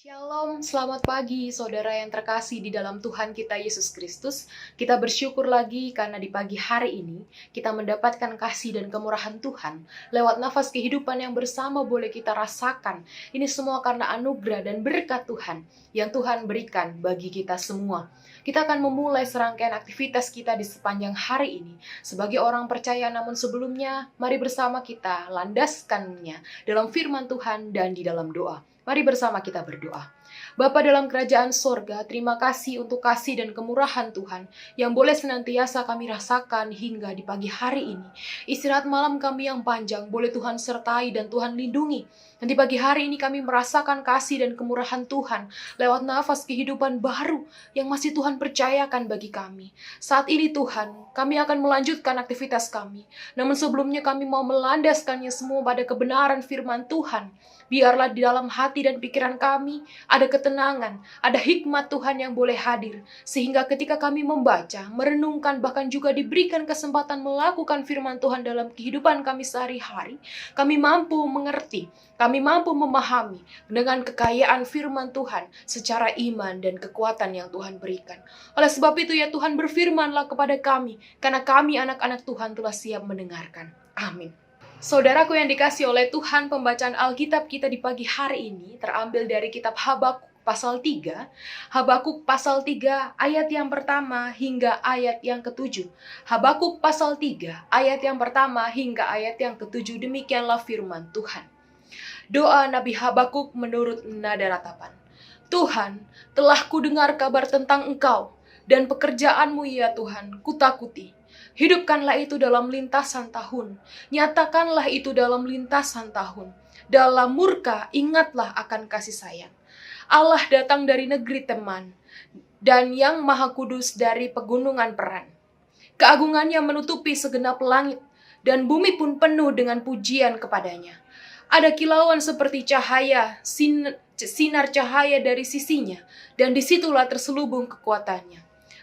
Shalom, selamat pagi saudara yang terkasih di dalam Tuhan kita Yesus Kristus. Kita bersyukur lagi karena di pagi hari ini kita mendapatkan kasih dan kemurahan Tuhan. Lewat nafas kehidupan yang bersama boleh kita rasakan. Ini semua karena anugerah dan berkat Tuhan yang Tuhan berikan bagi kita semua. Kita akan memulai serangkaian aktivitas kita di sepanjang hari ini. Sebagai orang percaya namun sebelumnya, mari bersama kita landaskannya dalam firman Tuhan dan di dalam doa. Mari bersama kita berdoa. Bapa dalam kerajaan sorga, terima kasih untuk kasih dan kemurahan Tuhan yang boleh senantiasa kami rasakan hingga di pagi hari ini. Istirahat malam kami yang panjang boleh Tuhan sertai dan Tuhan lindungi. Dan di pagi hari ini kami merasakan kasih dan kemurahan Tuhan lewat nafas kehidupan baru yang masih Tuhan percayakan bagi kami. Saat ini Tuhan, kami akan melanjutkan aktivitas kami. Namun sebelumnya kami mau melandaskannya semua pada kebenaran firman Tuhan. Biarlah di dalam hati dan pikiran kami ada ketenangan, ada hikmat Tuhan yang boleh hadir. Sehingga ketika kami membaca, merenungkan, bahkan juga diberikan kesempatan melakukan firman Tuhan dalam kehidupan kami sehari-hari, kami mampu mengerti, kami mampu memahami dengan kekayaan firman Tuhan secara iman dan kekuatan yang Tuhan berikan. Oleh sebab itu ya Tuhan, berfirmanlah kepada kami, karena kami anak-anak Tuhan telah siap mendengarkan. Amin. Saudaraku yang dikasih oleh Tuhan, pembacaan Alkitab kita di pagi hari ini terambil dari kitab Habakuk pasal 3. Habakuk pasal 3 ayat yang pertama hingga ayat yang ketujuh. Habakuk pasal 3 ayat yang pertama hingga ayat yang ketujuh. Demikianlah firman Tuhan. Doa Nabi Habakuk menurut nada ratapan. Tuhan, telah kudengar kabar tentang Engkau dan pekerjaanmu ya Tuhan, kutakuti. Hidupkanlah itu dalam lintasan tahun. Nyatakanlah itu dalam lintasan tahun. Dalam murka ingatlah akan kasih sayang. Allah datang dari negeri Teman, dan yang maha kudus dari pegunungan Peran. Keagungannya menutupi segenap langit, dan bumi pun penuh dengan pujian kepadanya. Ada kilauan seperti cahaya, sinar cahaya dari sisinya, dan disitulah terselubung kekuatannya.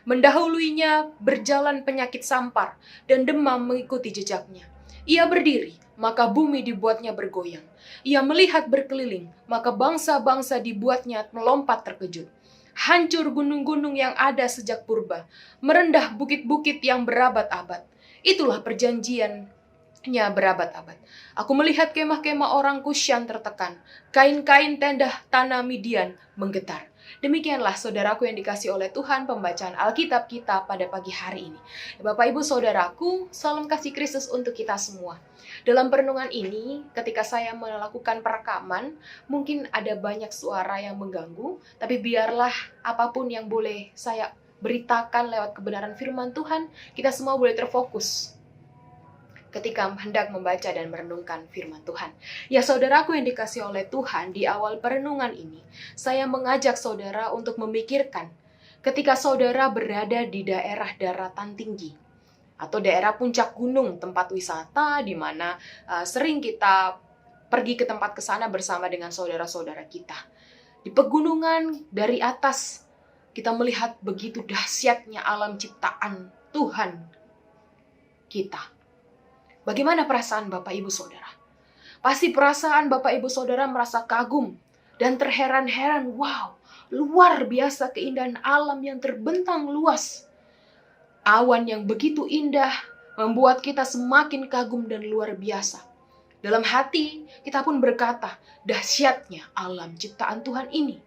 Mendahuluinya berjalan penyakit sampar, dan demam mengikuti jejaknya. Ia berdiri, maka bumi dibuatnya bergoyang. Ia melihat berkeliling, maka bangsa-bangsa dibuatnya melompat terkejut. Hancur gunung-gunung yang ada sejak purba, merendah bukit-bukit yang berabad-abad. Itulah perjanjiannya berabad-abad. Aku melihat kemah-kemah orang Kusyan tertekan, kain-kain tenda tanah Midian menggetar. Demikianlah saudaraku yang dikasih oleh Tuhan pembacaan Alkitab kita pada pagi hari ini. Bapak Ibu saudaraku, salam kasih Kristus untuk kita semua. Dalam perenungan ini, ketika saya melakukan perekaman, mungkin ada banyak suara yang mengganggu, tapi biarlah apapun yang boleh saya beritakan lewat kebenaran firman Tuhan, kita semua boleh terfokus ketika hendak membaca dan merenungkan firman Tuhan. Ya saudaraku yang dikasih oleh Tuhan, di awal perenungan ini, saya mengajak saudara untuk memikirkan ketika saudara berada di daerah daratan tinggi atau daerah puncak gunung, tempat wisata di mana sering kita pergi ke tempat ke sana bersama dengan saudara-saudara kita. Di pegunungan dari atas, kita melihat begitu dahsyatnya alam ciptaan Tuhan kita. Bagaimana perasaan Bapak Ibu Saudara? Pasti perasaan Bapak Ibu Saudara merasa kagum dan terheran-heran. Wow, luar biasa keindahan alam yang terbentang luas. Awan yang begitu indah membuat kita semakin kagum dan luar biasa. Dalam hati kita pun berkata, dahsyatnya alam ciptaan Tuhan ini.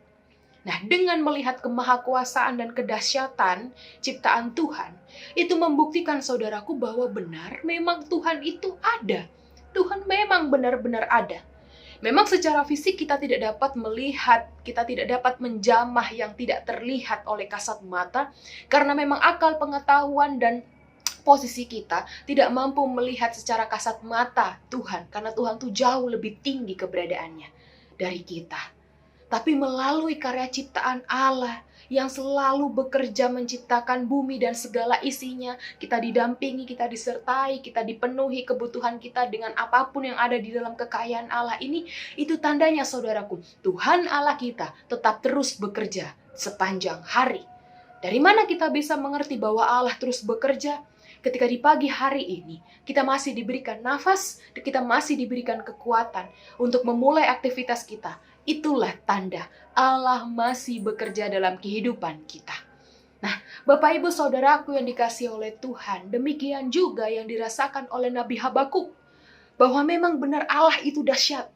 Nah, dengan melihat kemahakuasaan dan kedahsyatan ciptaan Tuhan, itu membuktikan saudaraku bahwa benar memang Tuhan itu ada. Tuhan memang benar-benar ada. Memang secara fisik kita tidak dapat melihat, kita tidak dapat menjamah yang tidak terlihat oleh kasat mata, karena memang akal pengetahuan dan posisi kita tidak mampu melihat secara kasat mata Tuhan, karena Tuhan itu jauh lebih tinggi keberadaannya dari kita. Tapi melalui karya ciptaan Allah yang selalu bekerja menciptakan bumi dan segala isinya, kita didampingi, kita disertai, kita dipenuhi kebutuhan kita dengan apapun yang ada di dalam kekayaan Allah ini, itu tandanya saudaraku, Tuhan Allah kita tetap terus bekerja sepanjang hari. Dari mana kita bisa mengerti bahwa Allah terus bekerja? Ketika di pagi hari ini, kita masih diberikan nafas, kita masih diberikan kekuatan untuk memulai aktivitas kita. Itulah tanda Allah masih bekerja dalam kehidupan kita. Nah, Bapak Ibu Saudaraku yang dikasihi oleh Tuhan, demikian juga yang dirasakan oleh Nabi Habakuk. Bahwa memang benar Allah itu dahsyat.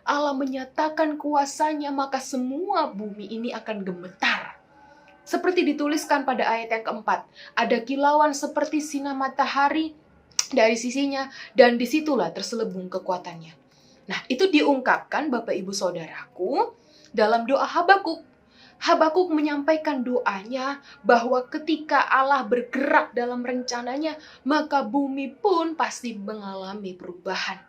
Allah menyatakan kuasanya, maka semua bumi ini akan gemetar. Seperti dituliskan pada ayat yang keempat, ada kilauan seperti sinar matahari dari sisinya, dan disitulah terselubung kekuatannya. Nah, itu diungkapkan Bapak Ibu Saudaraku dalam doa Habakuk. Habakuk menyampaikan doanya bahwa ketika Allah bergerak dalam rencananya, maka bumi pun pasti mengalami perubahan.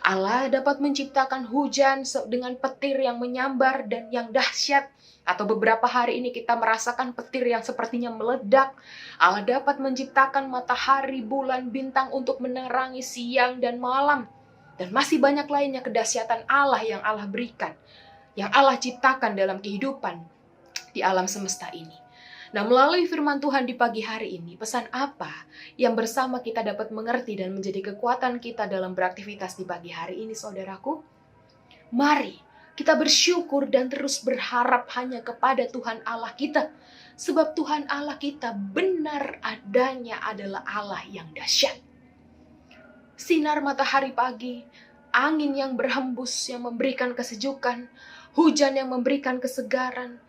Allah dapat menciptakan hujan dengan petir yang menyambar dan yang dahsyat. Atau beberapa hari ini kita merasakan petir yang sepertinya meledak. Allah dapat menciptakan matahari, bulan, bintang untuk menerangi siang dan malam. Dan masih banyak lainnya kedahsyatan Allah yang Allah berikan, yang Allah ciptakan dalam kehidupan di alam semesta ini. Nah, melalui firman Tuhan di pagi hari ini, pesan apa yang bersama kita dapat mengerti dan menjadi kekuatan kita dalam beraktivitas di pagi hari ini, saudaraku? Mari kita bersyukur dan terus berharap hanya kepada Tuhan Allah kita. Sebab Tuhan Allah kita benar adanya adalah Allah yang dahsyat. Sinar matahari pagi, angin yang berhembus yang memberikan kesejukan, hujan yang memberikan kesegaran,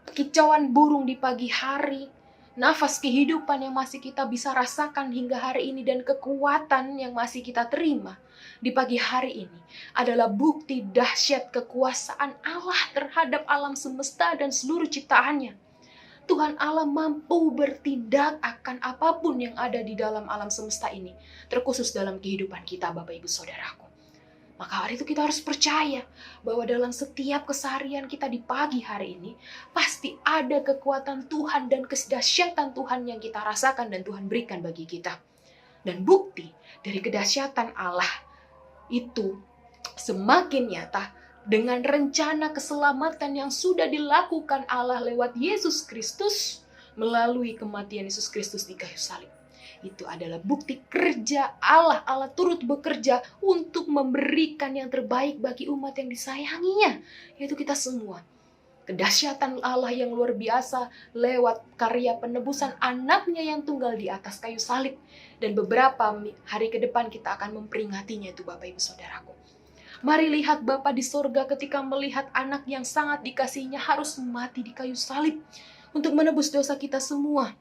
kicauan burung di pagi hari, nafas kehidupan yang masih kita bisa rasakan hingga hari ini, dan kekuatan yang masih kita terima di pagi hari ini adalah bukti dahsyat kekuasaan Allah terhadap alam semesta dan seluruh ciptaannya. Tuhan Allah mampu bertindak akan apapun yang ada di dalam alam semesta ini, terkhusus dalam kehidupan kita, Bapak Ibu Saudaraku. Maka hari itu kita harus percaya bahwa dalam setiap keseharian kita di pagi hari ini, pasti ada kekuatan Tuhan dan kedahsyatan Tuhan yang kita rasakan dan Tuhan berikan bagi kita. Dan bukti dari kedahsyatan Allah itu semakin nyata dengan rencana keselamatan yang sudah dilakukan Allah lewat Yesus Kristus melalui kematian Yesus Kristus di kayu salib. Itu adalah bukti kerja Allah. Allah turut bekerja untuk memberikan yang terbaik bagi umat yang disayanginya, yaitu kita semua. Kedahsyatan Allah yang luar biasa lewat karya penebusan anaknya yang tunggal di atas kayu salib. Dan beberapa hari ke depan kita akan memperingatinya itu, Bapak Ibu Saudaraku. Mari lihat Bapa di sorga ketika melihat anak yang sangat dikasihinya harus mati di kayu salib untuk menebus dosa kita semua.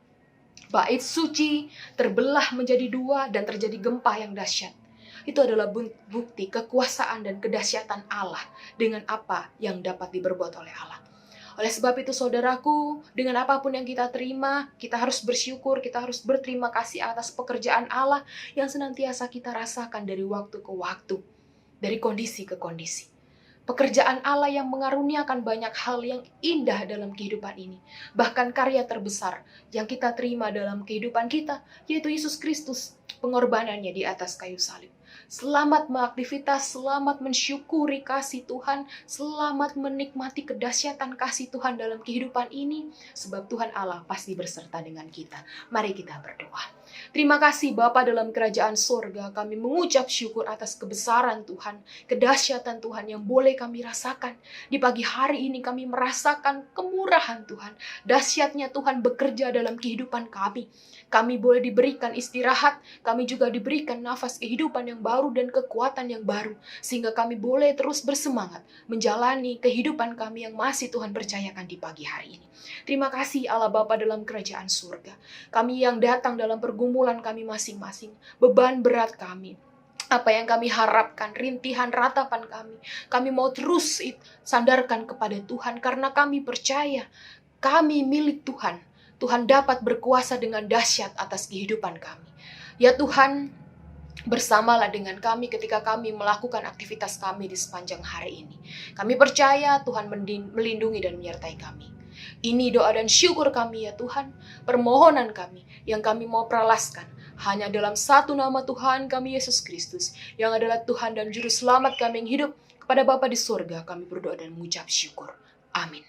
Bait suci terbelah menjadi dua dan terjadi gempa yang dahsyat. Itu adalah bukti kekuasaan dan kedahsyatan Allah dengan apa yang dapat diperbuat oleh Allah. Oleh sebab itu saudaraku, dengan apapun yang kita terima, kita harus bersyukur, kita harus berterima kasih atas pekerjaan Allah yang senantiasa kita rasakan dari waktu ke waktu, dari kondisi ke kondisi. Pekerjaan Allah yang mengaruniakan banyak hal yang indah dalam kehidupan ini. Bahkan karya terbesar yang kita terima dalam kehidupan kita, yaitu Yesus Kristus, pengorbanannya di atas kayu salib. Selamat beraktivitas, selamat mensyukuri kasih Tuhan, selamat menikmati kedahsyatan kasih Tuhan dalam kehidupan ini, sebab Tuhan Allah pasti berserta dengan kita. Mari kita berdoa. Terima kasih Bapa dalam kerajaan surga, kami mengucap syukur atas kebesaran Tuhan, kedahsyatan Tuhan yang boleh kami rasakan. Di pagi hari ini kami merasakan kemurahan Tuhan, dahsyatnya Tuhan bekerja dalam kehidupan kami. Kami boleh diberikan istirahat, kami juga diberikan nafas kehidupan yang baru dan kekuatan yang baru, sehingga kami boleh terus bersemangat menjalani kehidupan kami yang masih Tuhan percayakan di pagi hari ini. Terima kasih Allah Bapa dalam kerajaan surga. Kami yang datang dalam pergumulan kami masing-masing, beban berat kami, apa yang kami harapkan, rintihan ratapan kami mau terus sandarkan kepada Tuhan, karena kami percaya kami milik Tuhan. Tuhan dapat berkuasa dengan dahsyat atas kehidupan kami. Ya Tuhan, bersamalah dengan kami ketika kami melakukan aktivitas kami di sepanjang hari ini. Kami percaya Tuhan melindungi dan menyertai kami. Ini doa dan syukur kami ya Tuhan, permohonan kami yang kami mau peralaskan hanya dalam satu nama Tuhan kami Yesus Kristus, yang adalah Tuhan dan Juru Selamat kami yang hidup. Kepada Bapa di surga kami berdoa dan mengucap syukur. Amin.